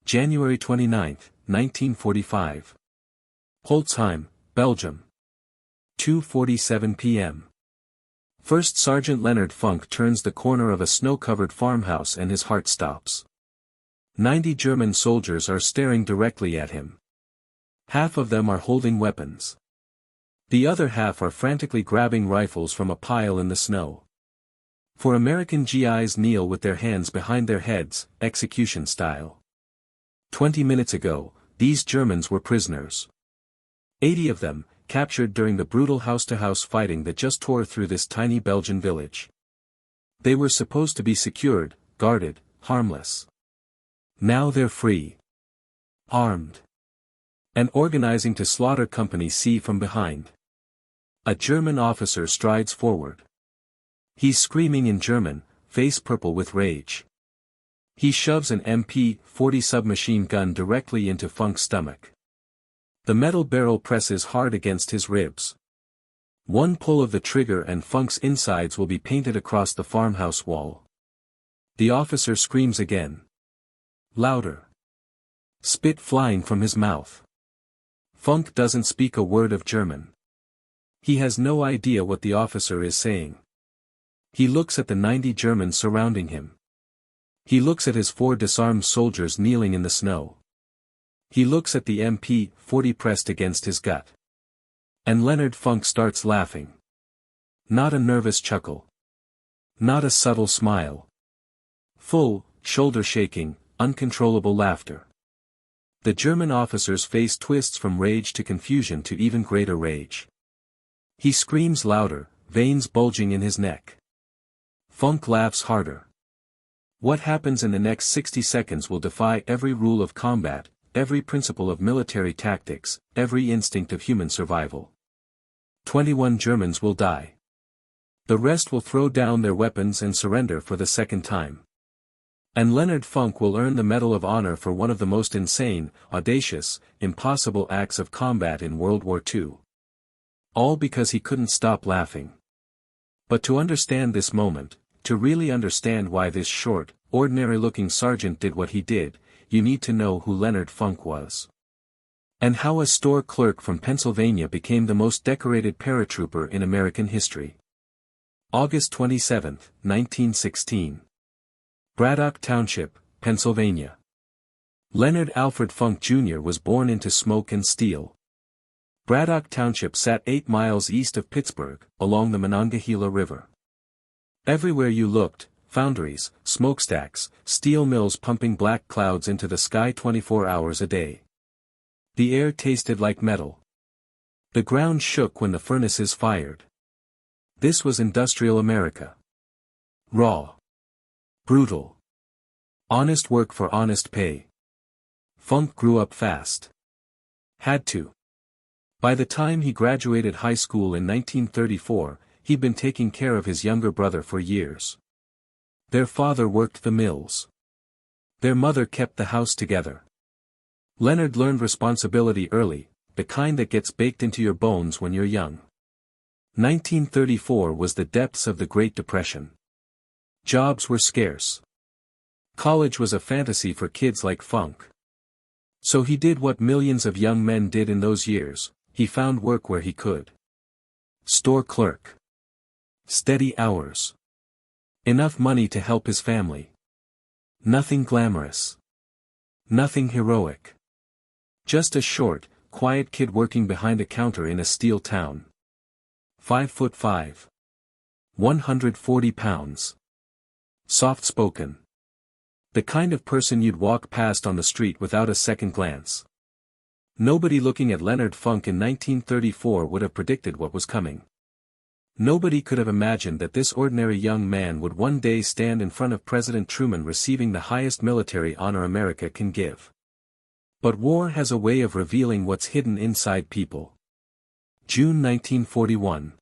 January 29, 1945. Holtzheim, Belgium. 2:47 p.m. First Sergeant Leonard Funk turns the corner of a snow-covered farmhouse and his heart stops. 90 German soldiers are staring directly at him. Half of them are holding weapons. The other half are frantically grabbing rifles from a pile in the snow. 4 American GIs kneel with their hands behind their heads, execution style. 20 minutes ago, these Germans were prisoners. 80 of them, captured during the brutal house-to-house fighting that just tore through this tiny Belgian village. They were supposed to be secured, guarded, harmless. Now they're free. Armed. And organizing to slaughter Company C from behind. A German officer strides forward. He's screaming in German, face purple with rage. He shoves an MP-40 submachine gun directly into Funk's stomach. The metal barrel presses hard against his ribs. One pull of the trigger and Funk's insides will be painted across the farmhouse wall. The officer screams again. Louder. Spit flying from his mouth. Funk doesn't speak a word of German. He has no idea what the officer is saying. He looks at the 90 Germans surrounding him. He looks at his 4 disarmed soldiers kneeling in the snow. He looks at the MP-40 pressed against his gut. And Leonard Funk starts laughing. Not a nervous chuckle. Not a subtle smile. Full, shoulder-shaking, uncontrollable laughter. The German officer's face twists from rage to confusion to even greater rage. He screams louder, veins bulging in his neck. Funk laughs harder. What happens in the next 60 seconds will defy every rule of combat, every principle of military tactics, every instinct of human survival. 21 Germans will die. The rest will throw down their weapons and surrender for the second time. And Leonard Funk will earn the Medal of Honor for one of the most insane, audacious, impossible acts of combat in World War II. All because he couldn't stop laughing. But to understand this moment, to really understand why this short, ordinary-looking sergeant did what he did, you need to know who Leonard Funk was. And how a store clerk from Pennsylvania became the most decorated paratrooper in American history. August 27, 1916. Braddock Township, Pennsylvania. Leonard Alfred Funk Jr. was born into smoke and steel. Braddock Township sat 8 miles east of Pittsburgh, along the Monongahela River. Everywhere you looked, foundries, smokestacks, steel mills pumping black clouds into the sky 24 hours a day. The air tasted like metal. The ground shook when the furnaces fired. This was industrial America. Raw. Brutal. Honest work for honest pay. Funk grew up fast. Had to. By the time he graduated high school in 1934, he'd been taking care of his younger brother for years. Their father worked the mills. Their mother kept the house together. Leonard learned responsibility early, the kind that gets baked into your bones when you're young. 1934 was the depths of the Great Depression. Jobs were scarce. College was a fantasy for kids like Funk. So he did what millions of young men did in those years, he found work where he could. Store clerk. Steady hours. Enough money to help his family. Nothing glamorous. Nothing heroic. Just a short, quiet kid working behind a counter in a steel town. 5'5". 140 pounds. Soft-spoken. The kind of person you'd walk past on the street without a second glance. Nobody looking at Leonard Funk in 1934 would have predicted what was coming. Nobody could have imagined that this ordinary young man would one day stand in front of President Truman receiving the highest military honor America can give. But war has a way of revealing what's hidden inside people. June 1941.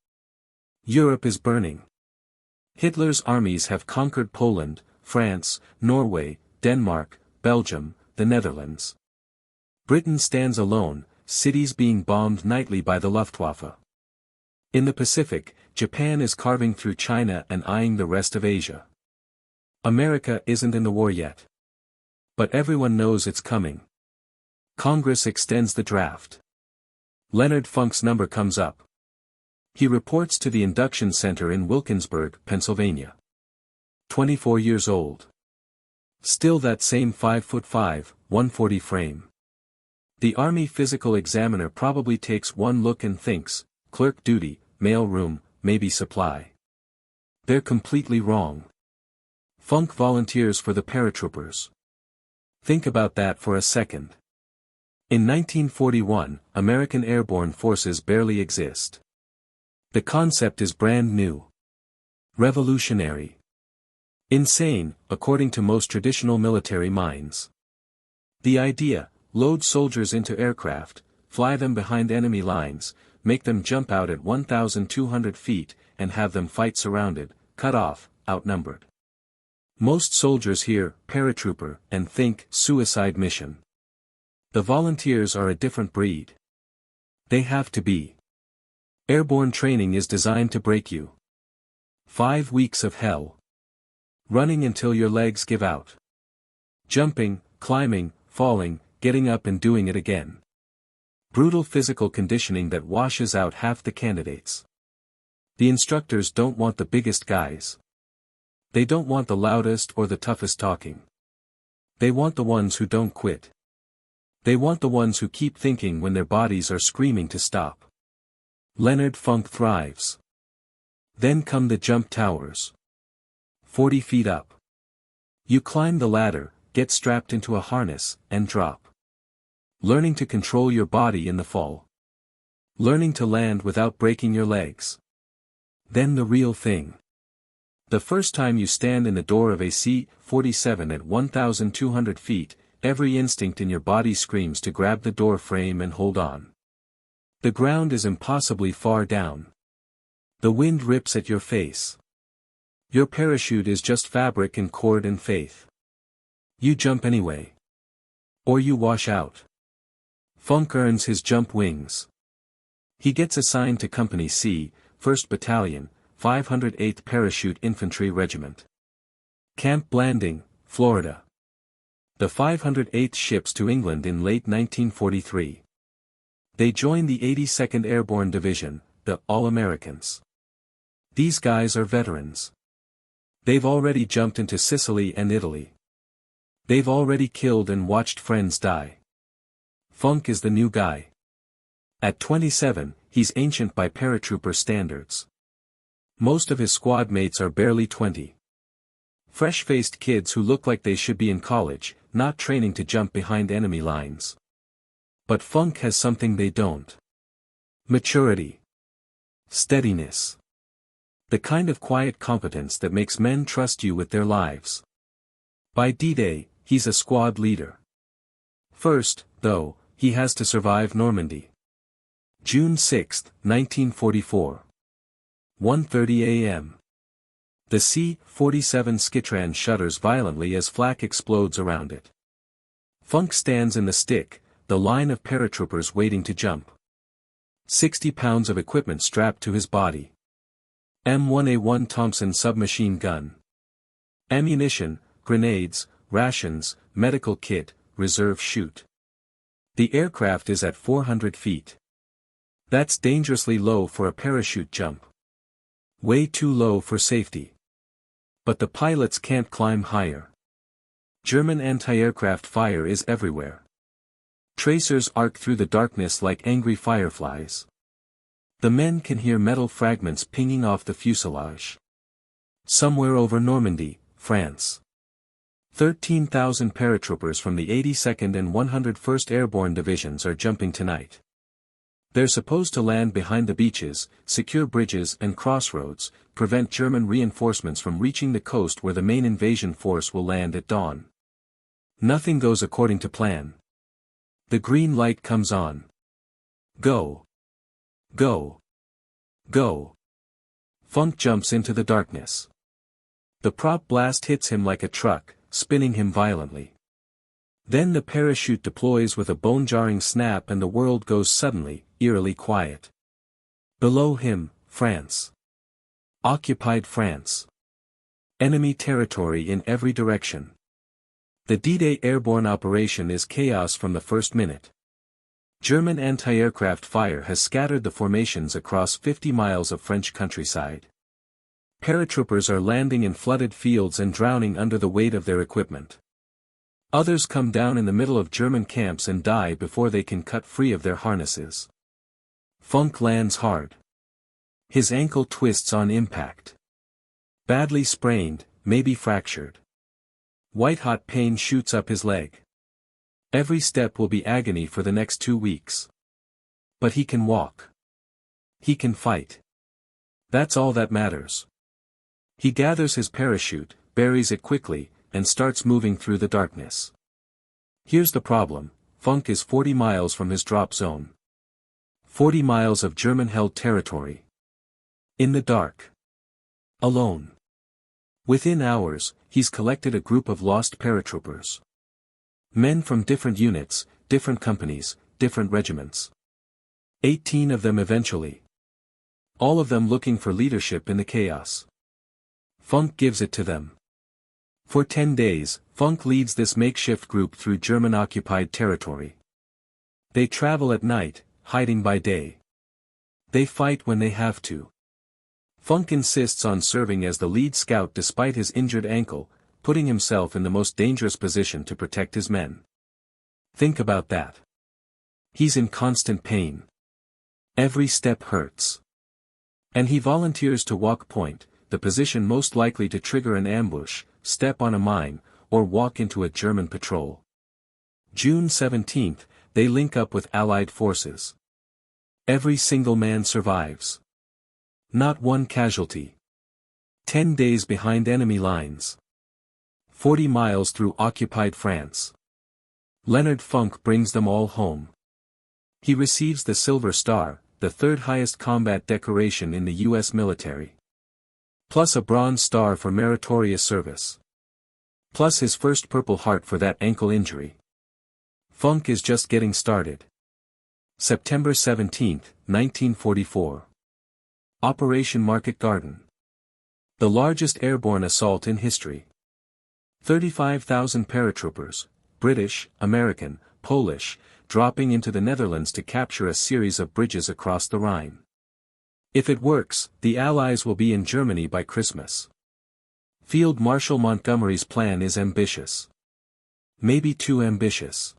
Europe is burning. Hitler's armies have conquered Poland, France, Norway, Denmark, Belgium, the Netherlands. Britain stands alone, cities being bombed nightly by the Luftwaffe. In the Pacific, Japan is carving through China and eyeing the rest of Asia. America isn't in the war yet. But everyone knows it's coming. Congress extends the draft. Leonard Funk's number comes up. He reports to the induction center in Wilkinsburg, Pennsylvania. 24 years old. Still that same 5'5", 140 frame. The Army physical examiner probably takes one look and thinks, clerk duty, mail room, maybe supply. They're completely wrong. Funk volunteers for the paratroopers. Think about that for a second. In 1941, American airborne forces barely exist. The concept is brand new. Revolutionary. Insane, according to most traditional military minds. The idea, load soldiers into aircraft, fly them behind enemy lines, make them jump out at 1,200 feet, and have them fight surrounded, cut off, outnumbered. Most soldiers hear paratrooper and think suicide mission. The volunteers are a different breed. They have to be. Airborne training is designed to break you. 5 weeks of hell. Running until your legs give out. Jumping, climbing, falling, getting up and doing it again. Brutal physical conditioning that washes out half the candidates. The instructors don't want the biggest guys. They don't want the loudest or the toughest talking. They want the ones who don't quit. They want the ones who keep thinking when their bodies are screaming to stop. Leonard Funk thrives. Then come the jump towers. 40 feet up. You climb the ladder, get strapped into a harness, and drop. Learning to control your body in the fall. Learning to land without breaking your legs. Then the real thing. The first time you stand in the door of a C-47 at 1,200 feet, every instinct in your body screams to grab the door frame and hold on. The ground is impossibly far down. The wind rips at your face. Your parachute is just fabric and cord and faith. You jump anyway. Or you wash out. Funk earns his jump wings. He gets assigned to Company C, 1st Battalion, 508th Parachute Infantry Regiment. Camp Blanding, Florida. The 508th ships to England in late 1943. They join the 82nd Airborne Division, the All-Americans. These guys are veterans. They've already jumped into Sicily and Italy. They've already killed and watched friends die. Funk is the new guy. At 27, he's ancient by paratrooper standards. Most of his squad mates are barely 20. Fresh-faced kids who look like they should be in college, not training to jump behind enemy lines. But Funk has something they don't. Maturity. Steadiness. The kind of quiet competence that makes men trust you with their lives. By D-Day, he's a squad leader. First, though, he has to survive Normandy. June 6, 1944. 1:30 a.m. The C-47 Skitran shudders violently as flak explodes around it. Funk stands in the stick, the line of paratroopers waiting to jump. 60 pounds of equipment strapped to his body. M1A1 Thompson submachine gun. Ammunition, grenades, rations, medical kit, reserve chute. The aircraft is at 400 feet. That's dangerously low for a parachute jump. Way too low for safety. But the pilots can't climb higher. German anti-aircraft fire is everywhere. Tracers arc through the darkness like angry fireflies. The men can hear metal fragments pinging off the fuselage. Somewhere over Normandy, France. 13,000 paratroopers from the 82nd and 101st Airborne Divisions are jumping tonight. They're supposed to land behind the beaches, secure bridges and crossroads, prevent German reinforcements from reaching the coast where the main invasion force will land at dawn. Nothing goes according to plan. The green light comes on. Go. Go. Go. Funk jumps into the darkness. The prop blast hits him like a truck, spinning him violently. Then the parachute deploys with a bone-jarring snap and the world goes suddenly, eerily quiet. Below him, France. Occupied France. Enemy territory in every direction. The D-Day airborne operation is chaos from the first minute. German anti-aircraft fire has scattered the formations across 50 miles of French countryside. Paratroopers are landing in flooded fields and drowning under the weight of their equipment. Others come down in the middle of German camps and die before they can cut free of their harnesses. Funk lands hard. His ankle twists on impact. Badly sprained, maybe fractured. White-hot pain shoots up his leg. Every step will be agony for the next 2 weeks. But he can walk. He can fight. That's all that matters. He gathers his parachute, buries it quickly, and starts moving through the darkness. Here's the problem: Funk is 40 miles from his drop zone. 40 miles of German-held territory. In the dark. Alone. Within hours, he's collected a group of lost paratroopers. Men from different units, different companies, different regiments. 18 of them eventually. All of them looking for leadership in the chaos. Funk gives it to them. For 10 days, Funk leads this makeshift group through German-occupied territory. They travel at night, hiding by day. They fight when they have to. Funk insists on serving as the lead scout despite his injured ankle, putting himself in the most dangerous position to protect his men. Think about that. He's in constant pain. Every step hurts. And he volunteers to walk point, the position most likely to trigger an ambush, step on a mine, or walk into a German patrol. June 17, they link up with Allied forces. Every single man survives. Not one casualty. 10 days behind enemy lines. 40 miles through occupied France. Leonard Funk brings them all home. He receives the Silver Star, the third highest combat decoration in the U.S. military. Plus a Bronze Star for meritorious service. Plus his first Purple Heart for that ankle injury. Funk is just getting started. September 17, 1944. Operation Market Garden. The largest airborne assault in history. 35,000 paratroopers, British, American, Polish, dropping into the Netherlands to capture a series of bridges across the Rhine. If it works, the Allies will be in Germany by Christmas. Field Marshal Montgomery's plan is ambitious. Maybe too ambitious.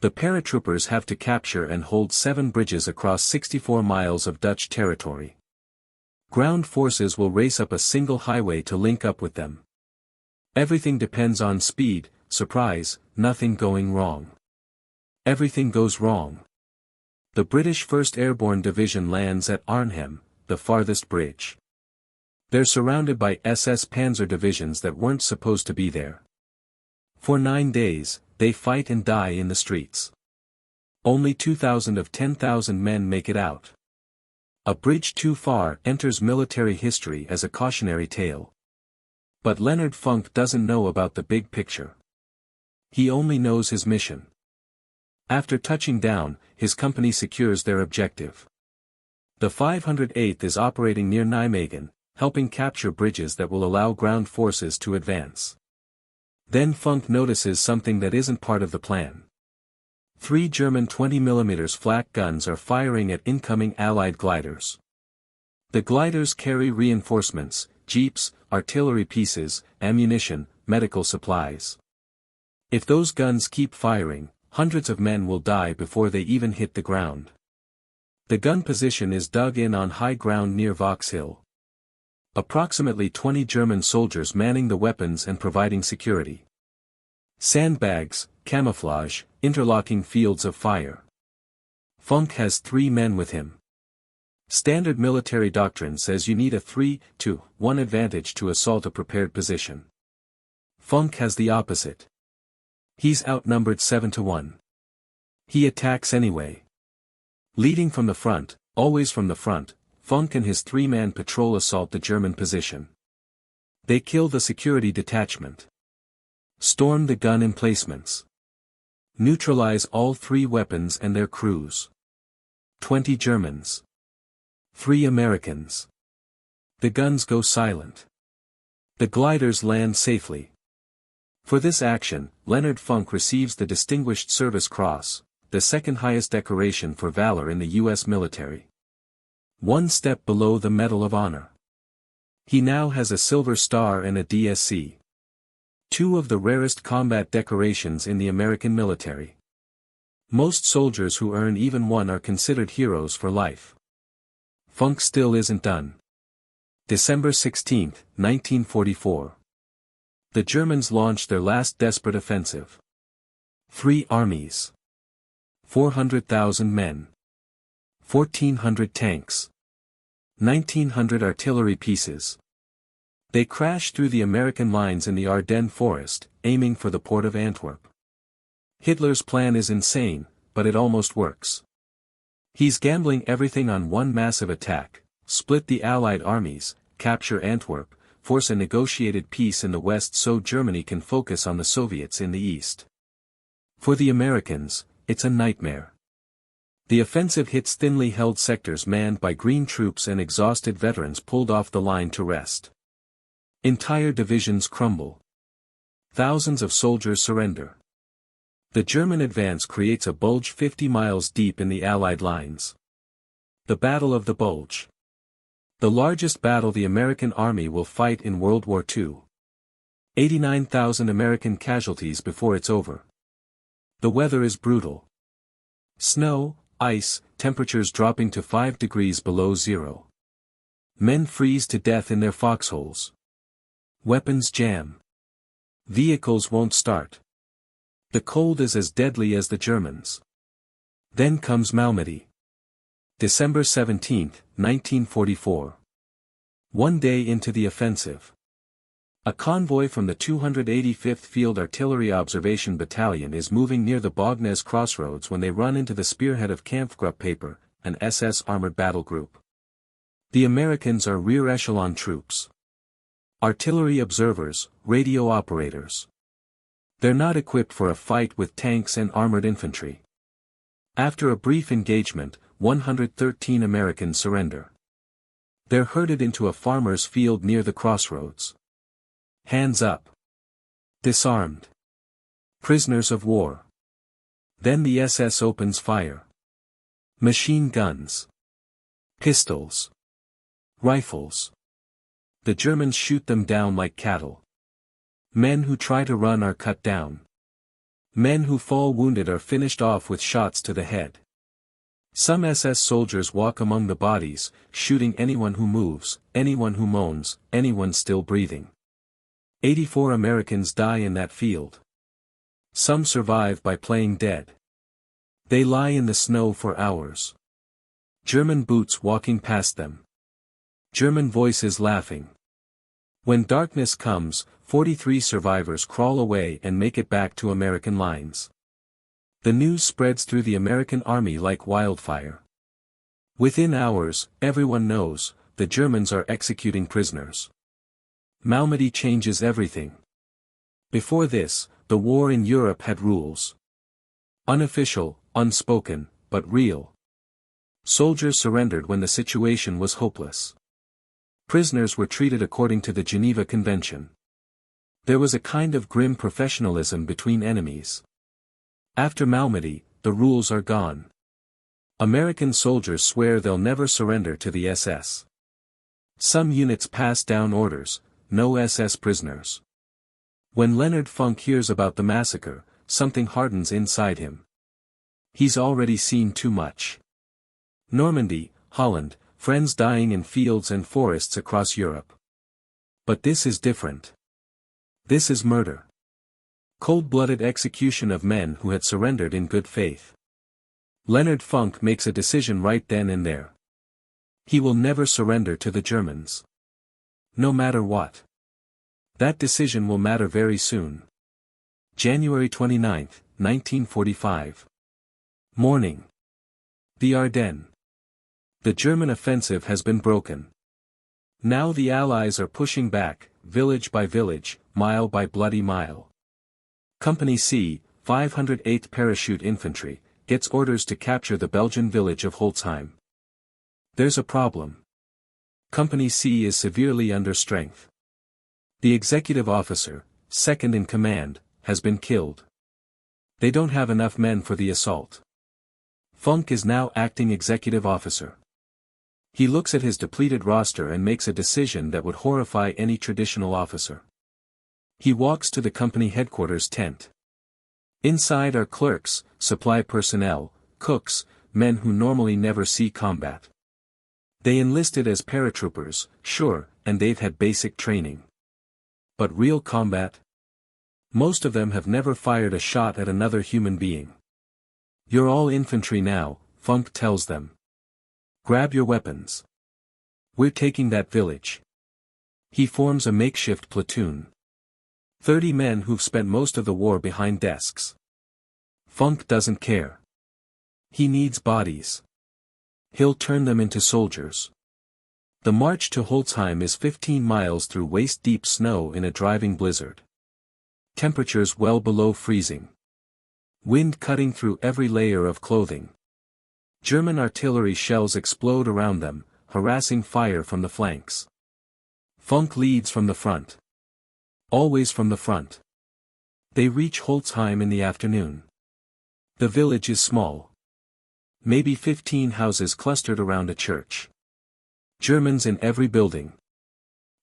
The paratroopers have to capture and hold 7 bridges across 64 miles of Dutch territory. Ground forces will race up a single highway to link up with them. Everything depends on speed, surprise, nothing going wrong. Everything goes wrong. The British 1st Airborne Division lands at Arnhem, the farthest bridge. They're surrounded by SS Panzer divisions that weren't supposed to be there. For 9 days, they fight and die in the streets. Only 2,000 of 10,000 men make it out. A bridge too far enters military history as a cautionary tale. But Leonard Funk doesn't know about the big picture. He only knows his mission. After touching down, his company secures their objective. The 508th is operating near Nijmegen, helping capture bridges that will allow ground forces to advance. Then Funk notices something that isn't part of the plan. 3 German 20mm flak guns are firing at incoming Allied gliders. The gliders carry reinforcements, jeeps, artillery pieces, ammunition, medical supplies. If those guns keep firing, hundreds of men will die before they even hit the ground. The gun position is dug in on high ground near Vauxhall. Approximately 20 German soldiers manning the weapons and providing security. Sandbags, camouflage, interlocking fields of fire. Funk has 3 men with him. Standard military doctrine says you need a 3-to-1 advantage to assault a prepared position. Funk has the opposite. He's outnumbered 7-to-1. He attacks anyway. Leading from the front, always from the front, Funk and his 3-man patrol assault the German position. They kill the security detachment. Storm the gun emplacements. Neutralize all 3 weapons and their crews. 20 Germans. 3 Americans. The guns go silent. The gliders land safely. For this action, Leonard Funk receives the Distinguished Service Cross, the second highest decoration for valor in the U.S. military. One step below the Medal of Honor. He now has a Silver Star and a DSC. Two of the rarest combat decorations in the American military. Most soldiers who earn even one are considered heroes for life. Funk still isn't done. December 16, 1944. The Germans launched their last desperate offensive. 3 armies. 400,000 men. 1,400 tanks. 1,900 artillery pieces. They crashed through the American lines in the Ardennes forest, aiming for the port of Antwerp. Hitler's plan is insane, but it almost works. He's gambling everything on one massive attack, split the Allied armies, capture Antwerp, force a negotiated peace in the West so Germany can focus on the Soviets in the East. For the Americans, it's a nightmare. The offensive hits thinly held sectors manned by green troops and exhausted veterans pulled off the line to rest. Entire divisions crumble. Thousands of soldiers surrender. The German advance creates a bulge 50 miles deep in the Allied lines. The Battle of the Bulge. The largest battle the American army will fight in World War II. 89,000 American casualties before it's over. The weather is brutal. Snow, ice, temperatures dropping to 5 degrees below zero. Men freeze to death in their foxholes. Weapons jam. Vehicles won't start. The cold is as deadly as the Germans. Then comes Malmedy. December 17, 1944. One day into the offensive. A convoy from the 285th Field Artillery Observation Battalion is moving near the Bognes crossroads when they run into the spearhead of Kampfgruppe, an SS armored battle group. The Americans are rear echelon troops. Artillery observers, radio operators. They're not equipped for a fight with tanks and armored infantry. After a brief engagement, 113 Americans surrender. They're herded into a farmer's field near the crossroads. Hands up. Disarmed. Prisoners of war. Then the SS opens fire. Machine guns. Pistols. Rifles. The Germans shoot them down like cattle. Men who try to run are cut down. Men who fall wounded are finished off with shots to the head. Some SS soldiers walk among the bodies, shooting anyone who moves, anyone who moans, anyone still breathing. 84 Americans die in that field. Some survive by playing dead. They lie in the snow for hours. German boots walking past them. German voices laughing. When darkness comes, 43 survivors crawl away and make it back to American lines. The news spreads through the American army like wildfire. Within hours, everyone knows, the Germans are executing prisoners. Malmedy changes everything. Before this, the war in Europe had rules. Unofficial, unspoken, but real. Soldiers surrendered when the situation was hopeless. Prisoners were treated according to the Geneva Convention. There was a kind of grim professionalism between enemies. After Malmedy, the rules are gone. American soldiers swear they'll never surrender to the SS. Some units pass down orders, no SS prisoners. When Leonard Funk hears about the massacre, something hardens inside him. He's already seen too much. Normandy, Holland, friends dying in fields and forests across Europe. But this is different. This is murder. Cold-blooded execution of men who had surrendered in good faith. Leonard Funk makes a decision right then and there. He will never surrender to the Germans. No matter what. That decision will matter very soon. January 29, 1945. Morning. The Ardennes. The German offensive has been broken. Now the Allies are pushing back, village by village, mile by bloody mile. Company C, 508th Parachute Infantry, gets orders to capture the Belgian village of Holzheim. There's a problem. Company C is severely under strength. The executive officer, second in command, has been killed. They don't have enough men for the assault. Funk is now acting executive officer. He looks at his depleted roster and makes a decision that would horrify any traditional officer. He walks to the company headquarters tent. Inside are clerks, supply personnel, cooks, men who normally never see combat. They enlisted as paratroopers, sure, and they've had basic training. But real combat? Most of them have never fired a shot at another human being. You're all infantry now, Funk tells them. Grab your weapons. We're taking that village. He forms a makeshift platoon. 30 men who've spent most of the war behind desks. Funk doesn't care. He needs bodies. He'll turn them into soldiers. The march to Holzheim is 15 miles through waist-deep snow in a driving blizzard. Temperatures well below freezing. Wind cutting through every layer of clothing. German artillery shells explode around them, harassing fire from the flanks. Funk leads from the front. Always from the front. They reach Holzheim in the afternoon. The village is small. Maybe 15 houses clustered around a church. Germans in every building.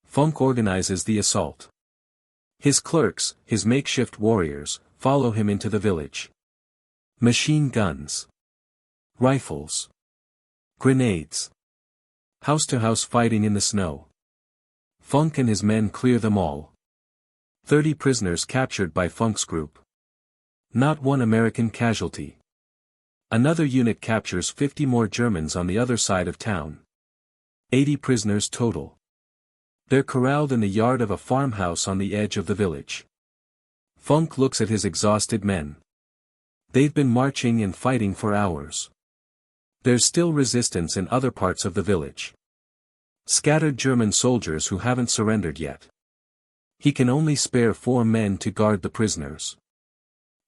Funk organizes the assault. His clerks, his makeshift warriors, follow him into the village. Machine guns. Rifles. Grenades. House-to-house fighting in the snow. Funk and his men clear them all. 30 prisoners captured by Funk's group. Not one American casualty. Another unit captures 50 more Germans on the other side of town. 80 prisoners total. They're corralled in the yard of a farmhouse on the edge of the village. Funk looks at his exhausted men. They've been marching and fighting for hours. There's still resistance in other parts of the village. Scattered German soldiers who haven't surrendered yet. He can only spare 4 men to guard the prisoners.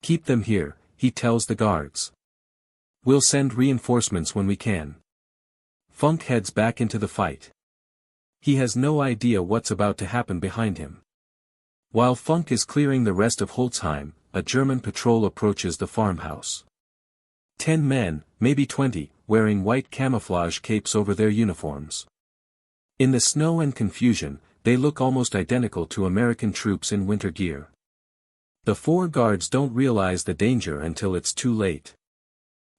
Keep them here, he tells the guards. We'll send reinforcements when we can. Funk heads back into the fight. He has no idea what's about to happen behind him. While Funk is clearing the rest of Holzheim, a German patrol approaches the farmhouse. 10 men, maybe 20, wearing white camouflage capes over their uniforms. In the snow and confusion, they look almost identical to American troops in winter gear. The 4 guards don't realize the danger until it's too late.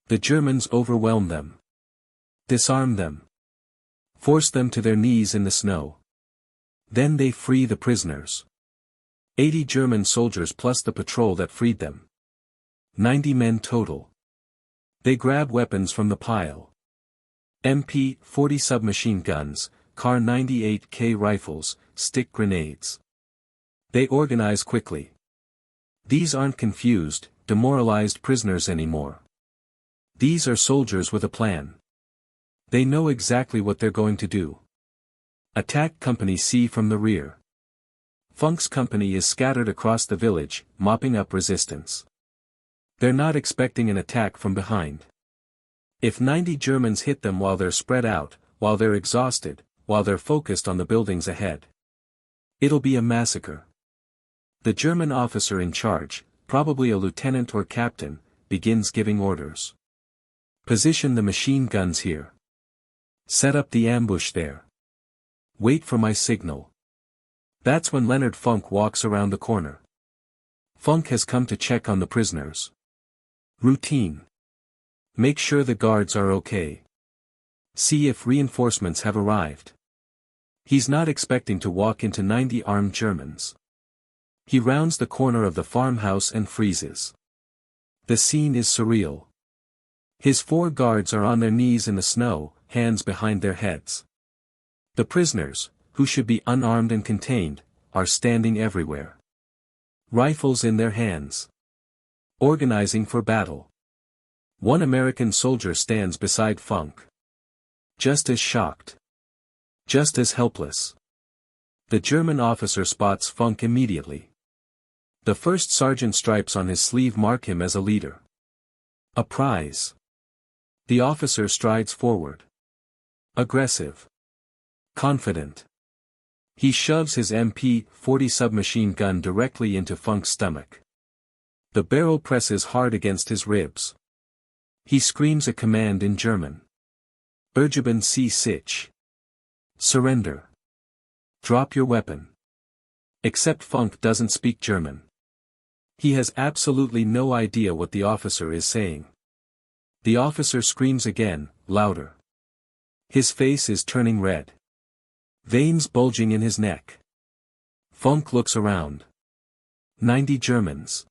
The Germans overwhelm them. Disarm them. Force them to their knees in the snow. Then they free the prisoners. 80 German soldiers plus the patrol that freed them. 90 men total. They grab weapons from the pile. MP-40 submachine guns, Kar 98K rifles, stick grenades. They organize quickly. These aren't confused, demoralized prisoners anymore. These are soldiers with a plan. They know exactly what they're going to do. Attack Company C from the rear. Funk's company is scattered across the village, mopping up resistance. They're not expecting an attack from behind. If 90 Germans hit them while they're spread out, while they're exhausted, while they're focused on the buildings ahead, it'll be a massacre. The German officer in charge, probably a lieutenant or captain, begins giving orders. Position the machine guns here. Set up the ambush there. Wait for my signal. That's when Leonard Funk walks around the corner. Funk has come to check on the prisoners. Routine. Make sure the guards are okay. See if reinforcements have arrived. He's not expecting to walk into 90 armed Germans. He rounds the corner of the farmhouse and freezes. The scene is surreal. His 4 guards are on their knees in the snow, hands behind their heads. The prisoners, who should be unarmed and contained, are standing everywhere. Rifles in their hands. Organizing for battle. One American soldier stands beside Funk. Just as shocked. Just as helpless. The German officer spots Funk immediately. The first sergeant stripes on his sleeve mark him as a leader. A prize. The officer strides forward. Aggressive. Confident. He shoves his MP-40 submachine gun directly into Funk's stomach. The barrel presses hard against his ribs. He screams a command in German. Ergeben Sie sich. Surrender. Drop your weapon. Except Funk doesn't speak German. He has absolutely no idea what the officer is saying. The officer screams again, louder. His face is turning red. Veins bulging in his neck. Funk looks around. 90 Germans.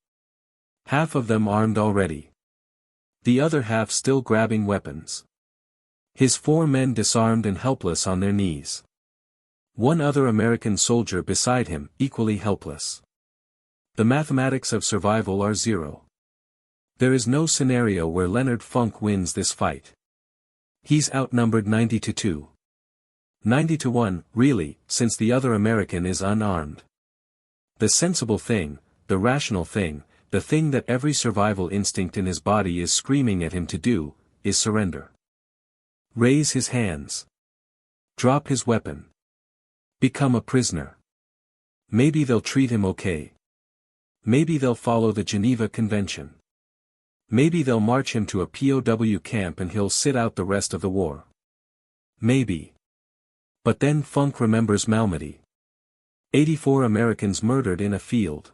Half of them armed already. The other half still grabbing weapons. His 4 men disarmed and helpless on their knees. One other American soldier beside him, equally helpless. The mathematics of survival are 0. There is no scenario where Leonard Funk wins this fight. He's outnumbered 90-2. 90-1, really, since the other American is unarmed. The sensible thing, the rational thing, the thing that every survival instinct in his body is screaming at him to do, is surrender. Raise his hands. Drop his weapon. Become a prisoner. Maybe they'll treat him okay. Maybe they'll follow the Geneva Convention. Maybe they'll march him to a POW camp and he'll sit out the rest of the war. Maybe. But then Funk remembers Malmedy. 84 Americans murdered in a field.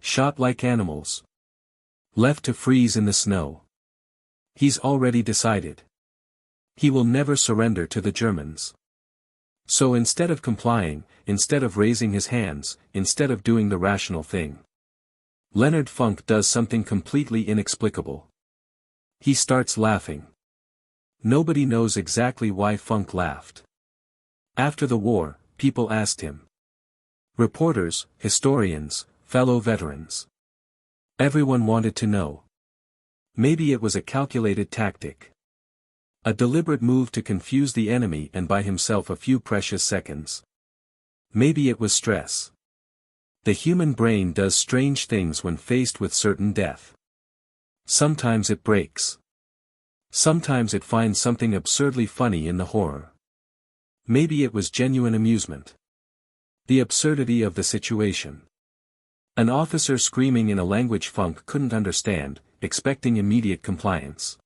Shot like animals. Left to freeze in the snow. He's already decided. He will never surrender to the Germans. So instead of complying, instead of raising his hands, instead of doing the rational thing, Leonard Funk does something completely inexplicable. He starts laughing. Nobody knows exactly why Funk laughed. After the war, people asked him. Reporters, historians, fellow veterans. Everyone wanted to know. Maybe it was a calculated tactic. A deliberate move to confuse the enemy and buy himself a few precious seconds. Maybe it was stress. The human brain does strange things when faced with certain death. Sometimes it breaks. Sometimes it finds something absurdly funny in the horror. Maybe it was genuine amusement. The absurdity of the situation. An officer screaming in a language Funk couldn't understand, expecting immediate compliance.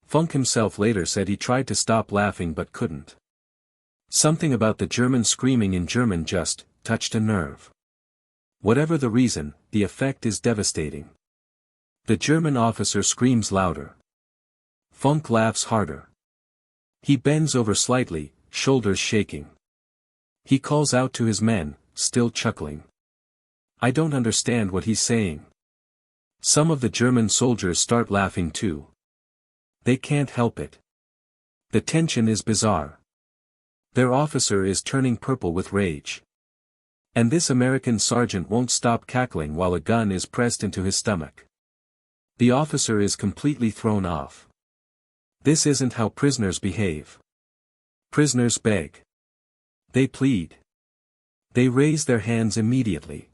Funk himself later said he tried to stop laughing but couldn't. Something about the German screaming in German just touched a nerve. Whatever the reason, the effect is devastating. The German officer screams louder. Funk laughs harder. He bends over slightly, shoulders shaking. He calls out to his men, still chuckling. I don't understand what he's saying. Some of the German soldiers start laughing too. They can't help it. The tension is bizarre. Their officer is turning purple with rage. And this American sergeant won't stop cackling while a gun is pressed into his stomach. The officer is completely thrown off. This isn't how prisoners behave. Prisoners beg. They plead. They raise their hands immediately.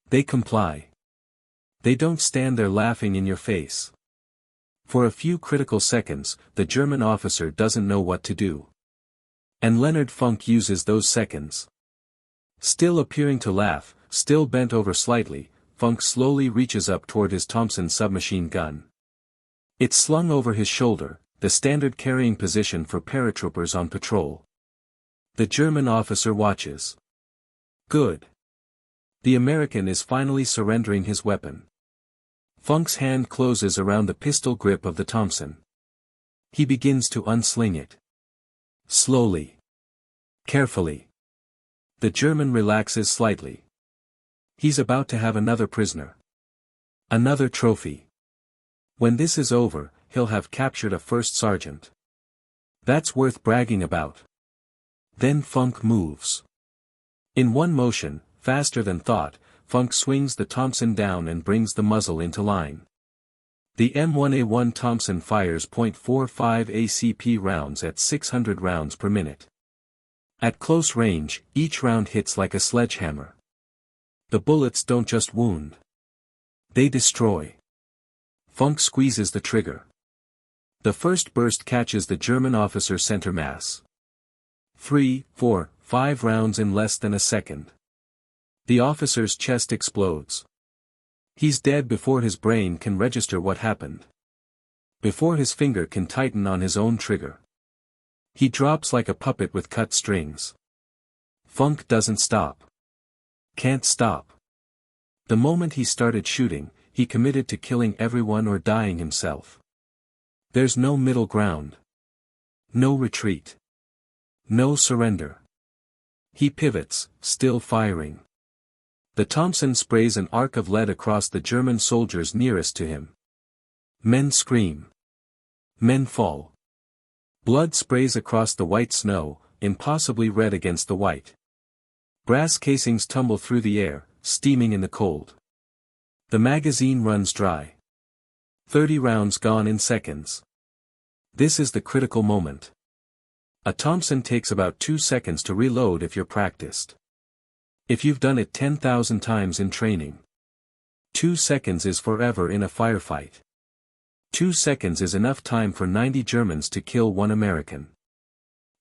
They comply. They don't stand there laughing in your face. For a few critical seconds, the German officer doesn't know what to do. And Leonard Funk uses those seconds. Still appearing to laugh, still bent over slightly, Funk slowly reaches up toward his Thompson submachine gun. It's slung over his shoulder, the standard carrying position for paratroopers on patrol. The German officer watches. Good. The American is finally surrendering his weapon. Funk's hand closes around the pistol grip of the Thompson. He begins to unsling it. Slowly. Carefully. The German relaxes slightly. He's about to have another prisoner. Another trophy. When this is over, he'll have captured a first sergeant. That's worth bragging about. Then Funk moves. In one motion, faster than thought, Funk swings the Thompson down and brings the muzzle into line. The M1A1 Thompson fires .45 ACP rounds at 600 rounds per minute. At close range, each round hits like a sledgehammer. The bullets don't just wound. They destroy. Funk squeezes the trigger. The first burst catches the German officer's center mass. 3, 4, 5 rounds in less than a second. The officer's chest explodes. He's dead before his brain can register what happened. Before his finger can tighten on his own trigger. He drops like a puppet with cut strings. Funk doesn't stop. Can't stop. The moment he started shooting, he committed to killing everyone or dying himself. There's no middle ground. No retreat. No surrender. He pivots, still firing. The Thompson sprays an arc of lead across the German soldiers nearest to him. Men scream. Men fall. Blood sprays across the white snow, impossibly red against the white. Brass casings tumble through the air, steaming in the cold. The magazine runs dry. 30 rounds gone in seconds. This is the critical moment. A Thompson takes about 2 seconds to reload if you're practiced. If you've done it 10,000 times in training. 2 seconds is forever in a firefight. 2 seconds is enough time for 90 Germans to kill 1 American.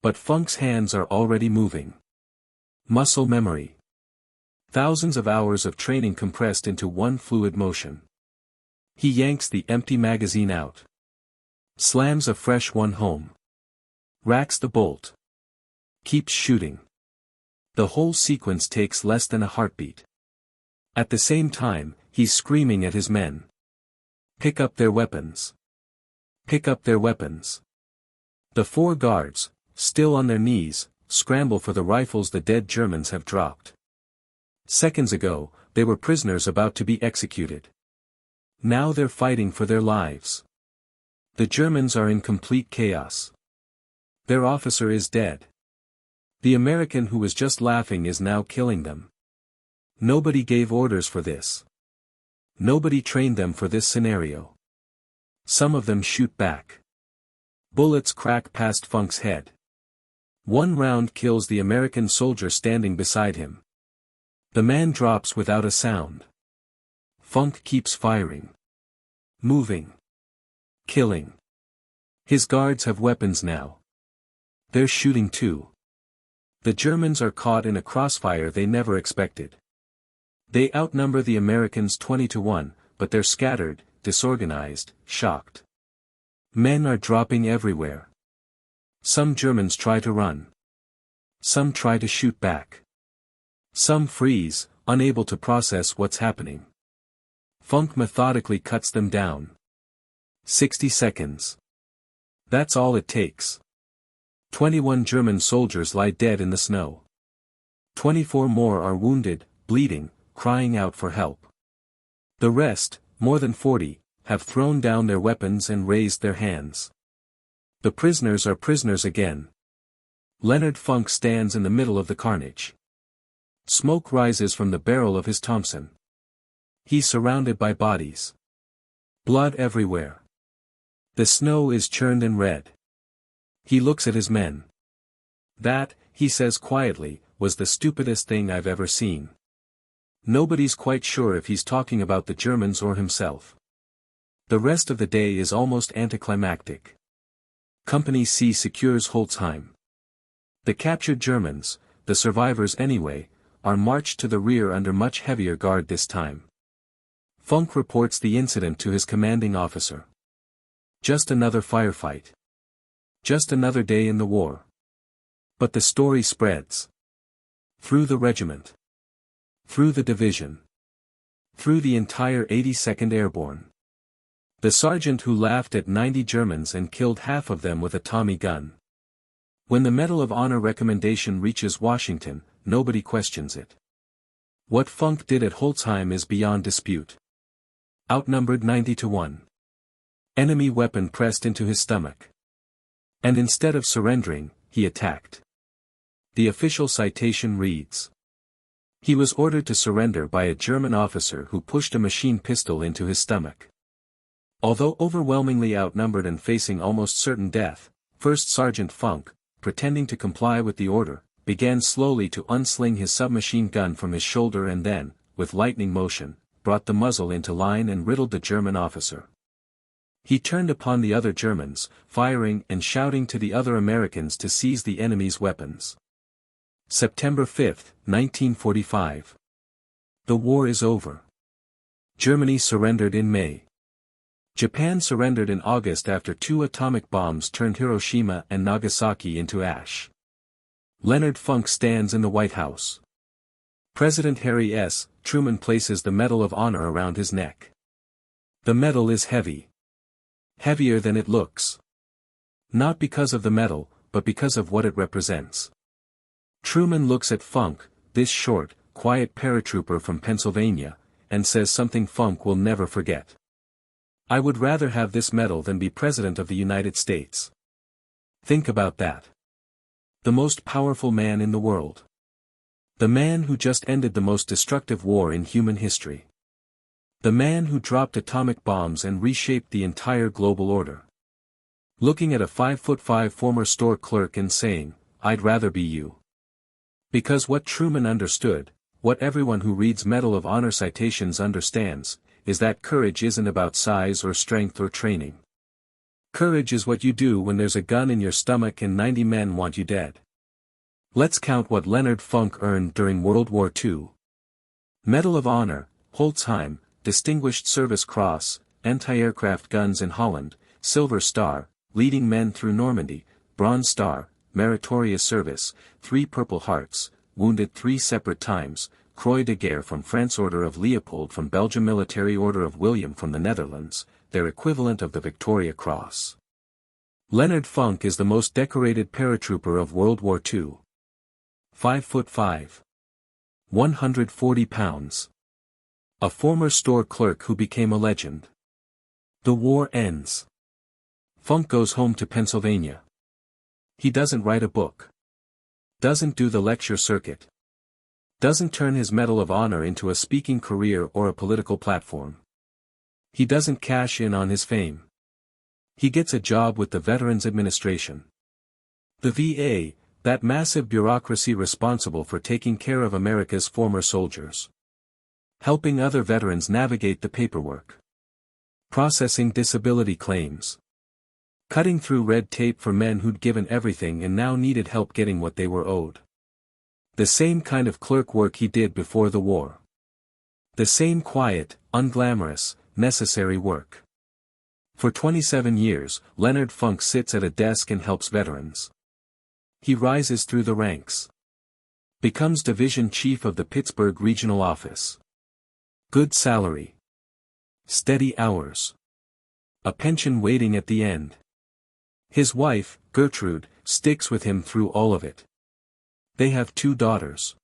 But Funk's hands are already moving. Muscle memory. Thousands of hours of training compressed into one fluid motion. He yanks the empty magazine out. Slams a fresh one home. Racks the bolt. Keeps shooting. The whole sequence takes less than a heartbeat. At the same time, he's screaming at his men. Pick up their weapons. Pick up their weapons. The 4 guards, still on their knees, scramble for the rifles the dead Germans have dropped. Seconds ago, they were prisoners about to be executed. Now they're fighting for their lives. The Germans are in complete chaos. Their officer is dead. The American who was just laughing is now killing them. Nobody gave orders for this. Nobody trained them for this scenario. Some of them shoot back. Bullets crack past Funk's head. 1 round kills the American soldier standing beside him. The man drops without a sound. Funk keeps firing. Moving. Killing. His guards have weapons now. They're shooting too. The Germans are caught in a crossfire they never expected. They outnumber the Americans 20-1, but they're scattered, disorganized, shocked. Men are dropping everywhere. Some Germans try to run. Some try to shoot back. Some freeze, unable to process what's happening. Funk methodically cuts them down. 60 seconds. That's all it takes. 21 German soldiers lie dead in the snow. 24 more are wounded, bleeding, crying out for help. The rest, more than 40, have thrown down their weapons and raised their hands. The prisoners are prisoners again. Leonard Funk stands in the middle of the carnage. Smoke rises from the barrel of his Thompson. He's surrounded by bodies. Blood everywhere. The snow is churned and red. He looks at his men. That, he says quietly, was the stupidest thing I've ever seen. Nobody's quite sure if he's talking about the Germans or himself. The rest of the day is almost anticlimactic. Company C secures Holzheim. The captured Germans, the survivors anyway, are marched to the rear under much heavier guard this time. Funk reports the incident to his commanding officer. Just another firefight. Just another day in the war. But the story spreads. Through the regiment. Through the division. Through the entire 82nd Airborne. The sergeant who laughed at 90 Germans and killed half of them with a Tommy gun. When the Medal of Honor recommendation reaches Washington, nobody questions it. What Funk did at Holzheim is beyond dispute. Outnumbered 90-1. Enemy weapon pressed into his stomach. And instead of surrendering, he attacked. The official citation reads: he was ordered to surrender by a German officer who pushed a machine pistol into his stomach. Although overwhelmingly outnumbered and facing almost certain death, First Sergeant Funk, pretending to comply with the order, began slowly to unsling his submachine gun from his shoulder and then, with lightning motion, brought the muzzle into line and riddled the German officer. He turned upon the other Germans, firing and shouting to the other Americans to seize the enemy's weapons. September 5, 1945. The war is over. Germany surrendered in May. Japan surrendered in August after 2 atomic bombs turned Hiroshima and Nagasaki into ash. Leonard Funk stands in the White House. President Harry S. Truman places the Medal of Honor around his neck. The medal is heavy. Heavier than it looks. Not because of the medal, but because of what it represents. Truman looks at Funk, this short, quiet paratrooper from Pennsylvania, and says something Funk will never forget. "I would rather have this medal than be President of the United States." Think about that. The most powerful man in the world. The man who just ended the most destructive war in human history. The man who dropped atomic bombs and reshaped the entire global order. Looking at a 5'5" former store clerk and saying, "I'd rather be you." Because what Truman understood, what everyone who reads Medal of Honor citations understands, is that courage isn't about size or strength or training. Courage is what you do when there's a gun in your stomach and 90 men want you dead. Let's count what Leonard Funk earned during World War II. Medal of Honor, Holtzheim, Distinguished Service Cross, Anti-Aircraft Guns in Holland, Silver Star, Leading Men Through Normandy, Bronze Star, Meritorious Service, 3 Purple Hearts, wounded 3 separate times, Croix de Guerre from France, Order of Leopold from Belgium, Military Order of William from the Netherlands, their equivalent of the Victoria Cross. Leonard Funk is the most decorated paratrooper of World War II. 5'5". 140 pounds. A former store clerk who became a legend. The war ends. Funk goes home to Pennsylvania. He doesn't write a book. Doesn't do the lecture circuit. Doesn't turn his Medal of Honor into a speaking career or a political platform. He doesn't cash in on his fame. He gets a job with the Veterans Administration. The VA, that massive bureaucracy responsible for taking care of America's former soldiers. Helping other veterans navigate the paperwork. Processing disability claims. Cutting through red tape for men who'd given everything and now needed help getting what they were owed. The same kind of clerk work he did before the war. The same quiet, unglamorous, necessary work. For 27 years, Leonard Funk sits at a desk and helps veterans. He rises through the ranks. Becomes division chief of the Pittsburgh regional office. Good salary. Steady hours. A pension waiting at the end. His wife, Gertrude, sticks with him through all of it. They have 2 daughters.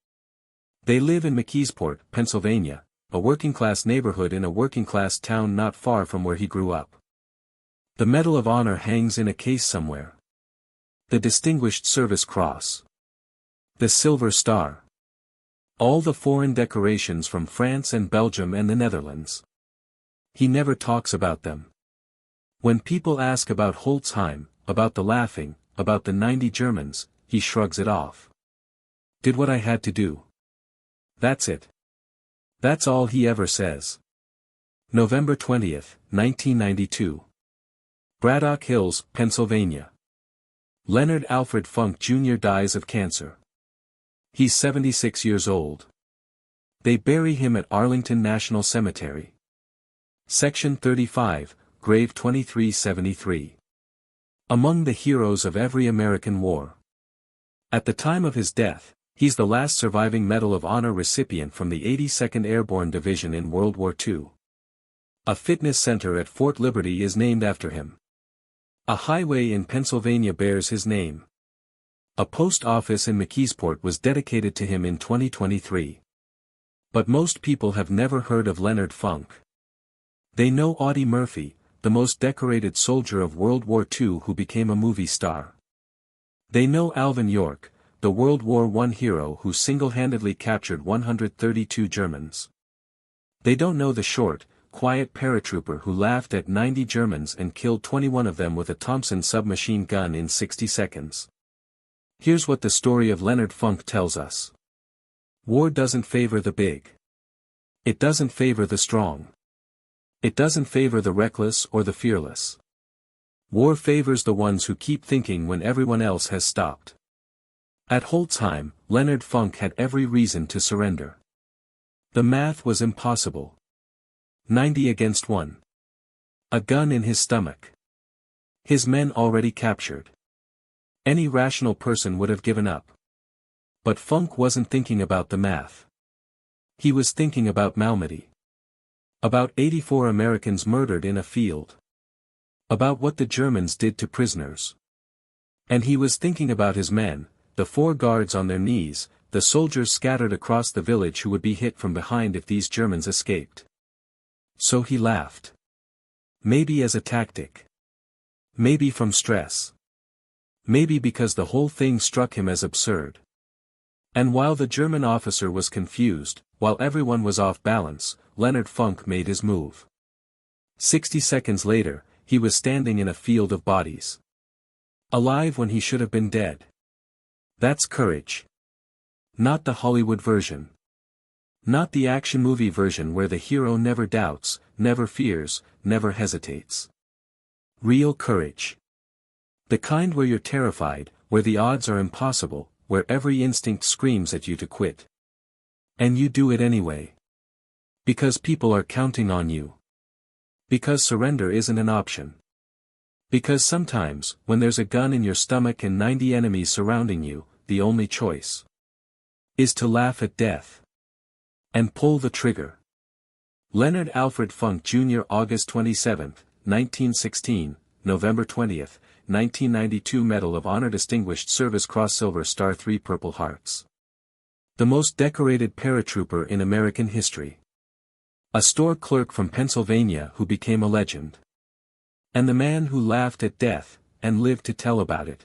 They live in McKeesport, Pennsylvania, a working-class neighborhood in a working-class town not far from where he grew up. The Medal of Honor hangs in a case somewhere. The Distinguished Service Cross. The Silver Star. All the foreign decorations from France and Belgium and the Netherlands. He never talks about them. When people ask about Holtzheim, about the laughing, about the 90 Germans, he shrugs it off. Did what I had to do. That's it. That's all he ever says. November 20th, 1992. Braddock Hills, Pennsylvania. Leonard Alfred Funk Jr. dies of cancer. He's 76 years old. They bury him at Arlington National Cemetery. Section 35, Grave 2373. Among the heroes of every American war. At the time of his death, he's the last surviving Medal of Honor recipient from the 82nd Airborne Division in World War II. A fitness center at Fort Liberty is named after him. A highway in Pennsylvania bears his name. A post office in McKeesport was dedicated to him in 2023. But most people have never heard of Leonard Funk. They know Audie Murphy, the most decorated soldier of World War II who became a movie star. They know Alvin York, the World War I hero who single-handedly captured 132 Germans. They don't know the short, quiet paratrooper who laughed at 90 Germans and killed 21 of them with a Thompson submachine gun in 60 seconds. Here's what the story of Leonard Funk tells us. War doesn't favor the big. It doesn't favor the strong. It doesn't favor the reckless or the fearless. War favors the ones who keep thinking when everyone else has stopped. At Holtzheim, Leonard Funk had every reason to surrender. The math was impossible. 90 against 1. A gun in his stomach. His men already captured. Any rational person would have given up. But Funk wasn't thinking about the math. He was thinking about Malmedy. About 84 Americans murdered in a field. About what the Germans did to prisoners. And he was thinking about his men, the 4 guards on their knees, the soldiers scattered across the village who would be hit from behind if these Germans escaped. So he laughed. Maybe as a tactic. Maybe from stress. Maybe because the whole thing struck him as absurd. And while the German officer was confused, while everyone was off balance, Leonard Funk made his move. 60 seconds later, he was standing in a field of bodies. Alive when he should have been dead. That's courage. Not the Hollywood version. Not the action movie version where the hero never doubts, never fears, never hesitates. Real courage. The kind where you're terrified, where the odds are impossible, where every instinct screams at you to quit. And you do it anyway. Because people are counting on you. Because surrender isn't an option. Because sometimes, when there's a gun in your stomach and 90 enemies surrounding you, the only choice is to laugh at death. And pull the trigger. Leonard Alfred Funk Jr. August 27, 1916, November 20, 1992 Medal of Honor Distinguished Service Cross Silver Star 3 Purple Hearts. The most decorated paratrooper in American history. A store clerk from Pennsylvania who became a legend. And the man who laughed at death, and lived to tell about it.